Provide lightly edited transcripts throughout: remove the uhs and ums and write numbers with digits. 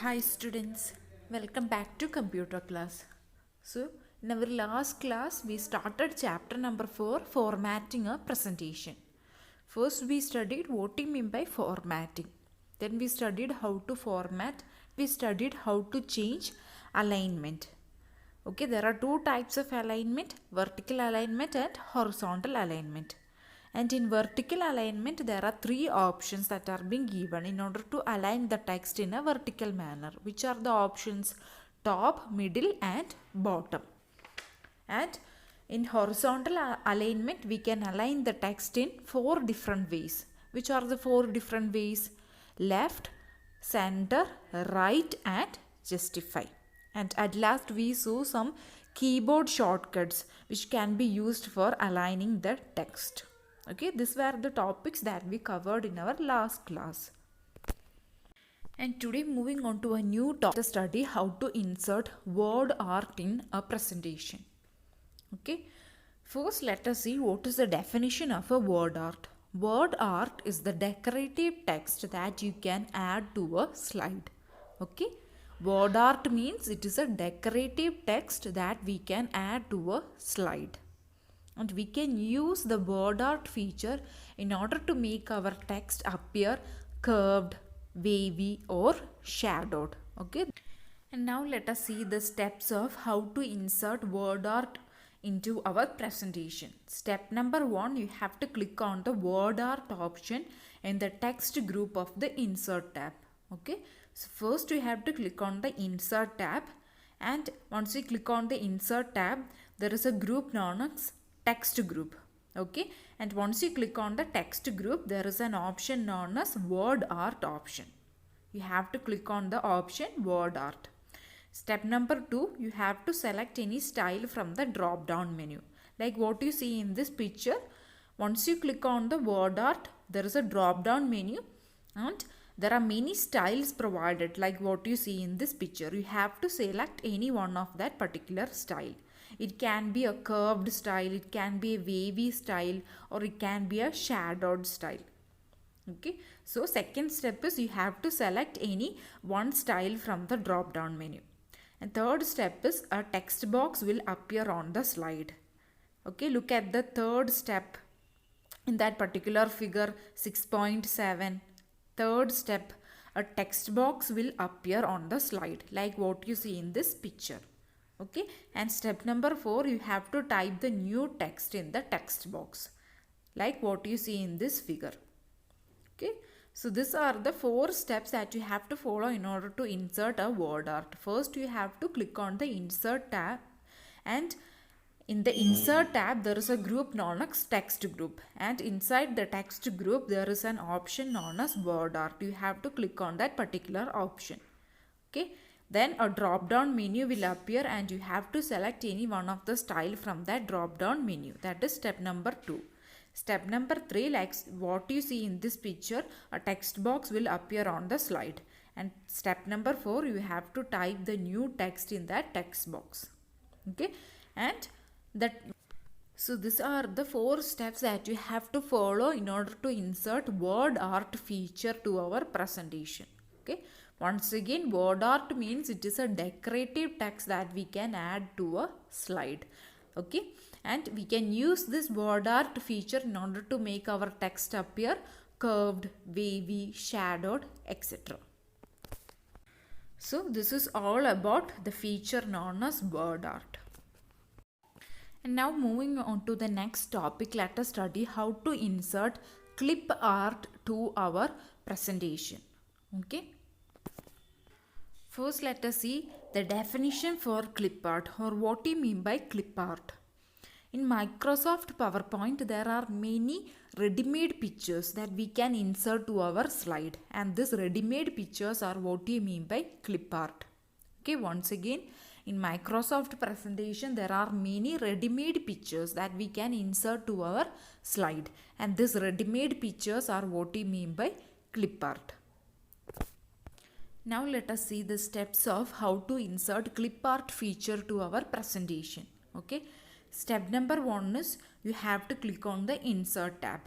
Hi students, welcome back to computer class. So in our last class we started chapter number 4, formatting a presentation. First we studied what we mean by formatting. Then we studied how to format. We studied how to change alignment. Okay, there are two types of alignment, vertical alignment and horizontal alignment. And in vertical alignment, there are three options that are being given in order to align the text in a vertical manner. Which are the options? Top, middle and bottom. And in horizontal alignment, we can align the text in four different ways. Which are the four different ways? Left, center, right and justify. And at last we saw some keyboard shortcuts which can be used for aligning the text. Okay, these were the topics that we covered in our last class. And today moving on to a new topic, study how to insert word art in a presentation. Okay, first let us see what is the definition of a word art. Word art is the decorative text that you can add to a slide. Okay, word art means it is a decorative text that we can add to a slide. And we can use the word art feature in order to make our text appear curved, wavy or shadowed. Okay, and now let us see the steps of how to insert word art into our presentation. Step number 1, you have to click on the word art option in the text group of the insert tab. Okay, so first you have to click on the insert tab, and once you click on the insert tab, there is a group known as text group. Okay, and once you click on the text group, there is an option known as word art option. You have to click on the option word art. Step number 2, you have to select any style from the drop down menu. Like what you see in this picture, once you click on the word art, there is a drop down menu and there are many styles provided like what you see in this picture. You have to select any one of that particular style. It can be a curved style, it can be a wavy style, or it can be a shadowed style. Okay, so second step is you have to select any one style from the drop down menu. And third step is a text box will appear on the slide. Okay, look at the third step in that particular figure 6.7. Third step, a text box will appear on the slide like what you see in this picture. Okay, and step number 4, you have to type the new text in the text box like what you see in this figure. Okay, so these are the 4 steps that you have to follow in order to insert a word art. First you have to click on the insert tab, and in the insert tab there is a group known as text group, and inside the text group there is an option known as word art. You have to click on that particular option. Okay, then a drop down menu will appear and you have to select any one of the style from that drop down menu. That is step number 2. Step number 3, like what you see in this picture, a text box will appear on the slide. And step number 4, you have to type the new text in that text box. Okay, and so these are the 4 steps that you have to follow in order to insert word art feature to our presentation. Okay, once again, word art means it is a decorative text that we can add to a slide. Okay, and we can use this word art feature in order to make our text appear curved, wavy, shadowed, etc. So this is all about the feature known as word art. And now moving on to the next topic, let us study how to insert clip art to our presentation. Okay, first let us see the definition for clip art, or what do you mean by clip art. In Microsoft PowerPoint, there are many ready-made pictures that we can insert to our slide, and these ready-made pictures are what you mean by clip art. Okay, once again, in Microsoft presentation, there are many ready-made pictures that we can insert to our slide, and these ready-made pictures are what you mean by clip art. Now let us see the steps of how to insert clip art feature to our presentation. Okay. Step number 1 is you have to click on the insert tab,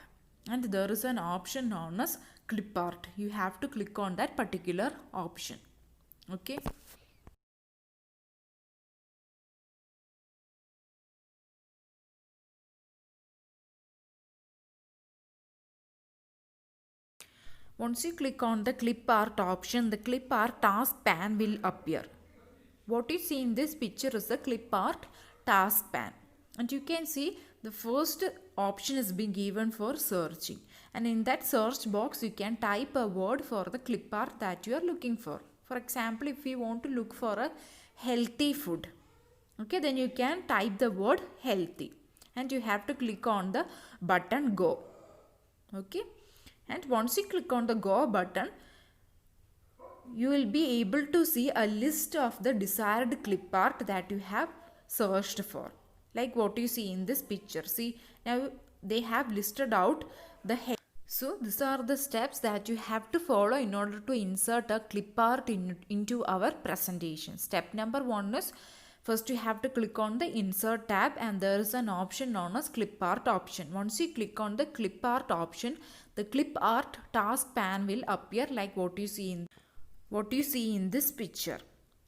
and there is an option known as clip art. You have to click on that particular option. Okay. Once you click on the clip art option, the clip art task pane will appear. What you see in this picture is the clip art task pane. And you can see the first option is being given for searching. And in that search box, you can type a word for the clip art that you are looking for. For example, if you want to look for a healthy food, okay, then you can type the word healthy. And you have to click on the button go. Okay. And once you click on the go button, you will be able to see a list of the desired clip art that you have searched for, like what you see in this picture. See, now they have listed out the head. So these are the steps that you have to follow in order to insert a clip art into our presentation. Step number 1 is, first you have to click on the insert tab, and there is an option known as clip art option. Once you click on the clip art option, the clip art task pane will appear like what you see in this picture.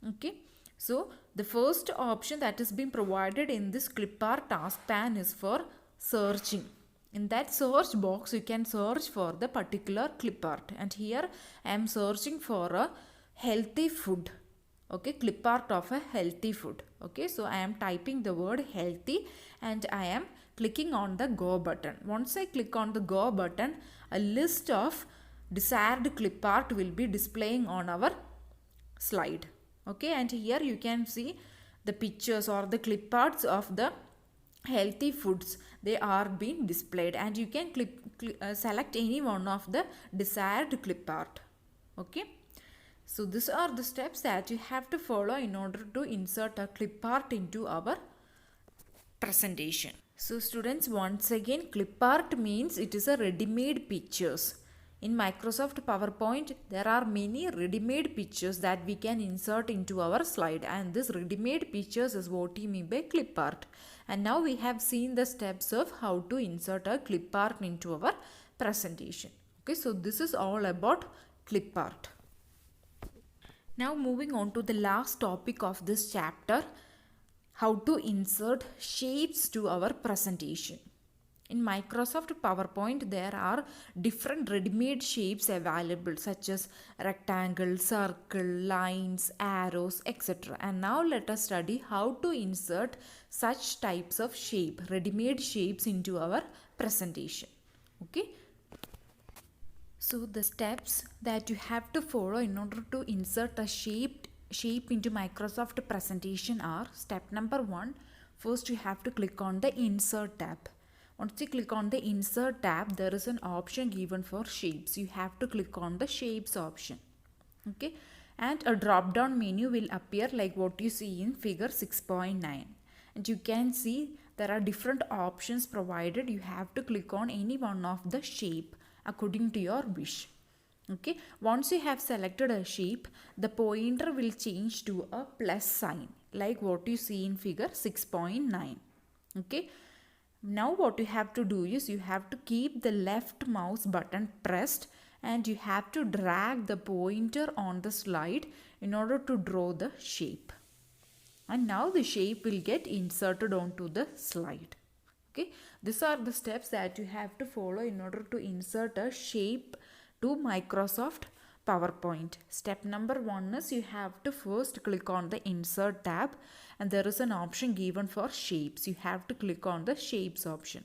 Okay, so the first option that is being provided in this clip art task pane is for searching. In that search box, you can search for the particular clip art, and here I am searching for a healthy food. Okay, clip art of a healthy food. Okay, so I am typing the word healthy and I am clicking on the go button. Once I click on the go button, a list of desired clip art will be displaying on our slide. Okay, and here you can see the pictures or the clip arts of the healthy foods. They are being displayed, and you can select any one of the desired clip art. Okay, so these are the steps that you have to follow in order to insert a clip art into our presentation. So students, once again, clip art means it is a ready-made pictures. In Microsoft PowerPoint, there are many ready-made pictures that we can insert into our slide, and this ready-made pictures is what we mean by clip art. And now we have seen the steps of how to insert a clip art into our presentation. Okay, so this is all about clip art. Now moving on to the last topic of this chapter, how to insert shapes to our presentation. In Microsoft PowerPoint, there are different ready-made shapes available, such as rectangle, circle, lines, arrows, etc. And now let us study how to insert such types of shape, ready-made shapes into our presentation. Okay. So the steps that you have to follow in order to insert a shape into Microsoft presentation are: step number 1, first you have to click on the insert tab. Once you click on the insert tab, there is an option given for shapes. You have to click on the shapes option. Okay, and a drop down menu will appear like what you see in figure 6.9, and you can see there are different options provided. You have to click on any one of the shape according to your wish. Okay, once you have selected a shape, the pointer will change to a plus sign like what you see in figure 6.9. Okay, now what you have to do is you have to keep the left mouse button pressed, and you have to drag the pointer on the slide in order to draw the shape. And now the shape will get inserted onto the slide. Okay, these are the steps that you have to follow in order to insert a shape to Microsoft PowerPoint. Step number 1 is you have to first click on the insert tab, and there is an option given for shapes. You have to click on the shapes option,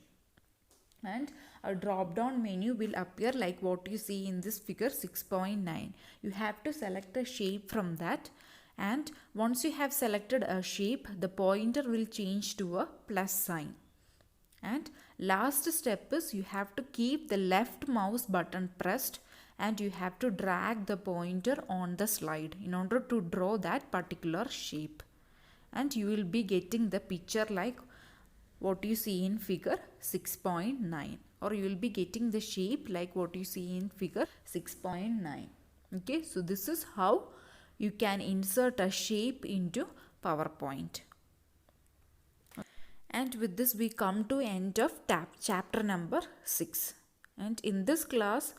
and a drop down menu will appear like what you see in this figure 6.9. You have to select a shape from that, and once you have selected a shape, the pointer will change to a plus sign. And last step is you have to keep the left mouse button pressed, and you have to drag the pointer on the slide in order to draw that particular shape, and you will be getting the picture like what you see in figure 6.9, or you will be getting the shape like what you see in figure 6.9. Okay, so this is how you can insert a shape into PowerPoint. And with this we come to end of chapter number 6. And in this class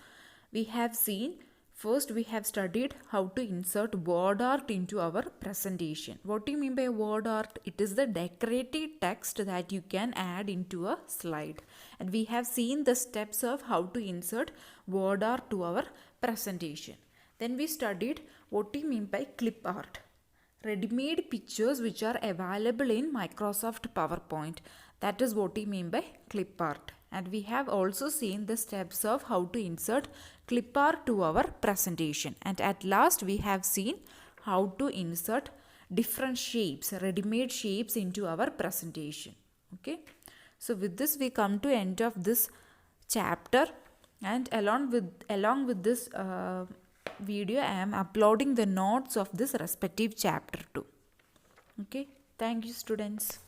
we have seen First, we have studied how to insert word art into our presentation. What do you mean by word art? It is the decorative text that you can add into a slide. And we have seen the steps of how to insert word art to our presentation. Then we studied what do you mean by clip art. Ready-made pictures which are available in Microsoft PowerPoint. That is what we mean by clip art. And we have also seen the steps of how to insert clip art to our presentation. And at last we have seen how to insert different shapes, ready-made shapes into our presentation. Okay. So with this we come to end of this chapter, and along with this video I am uploading the notes of this respective chapter too. Okay. Thank you, students.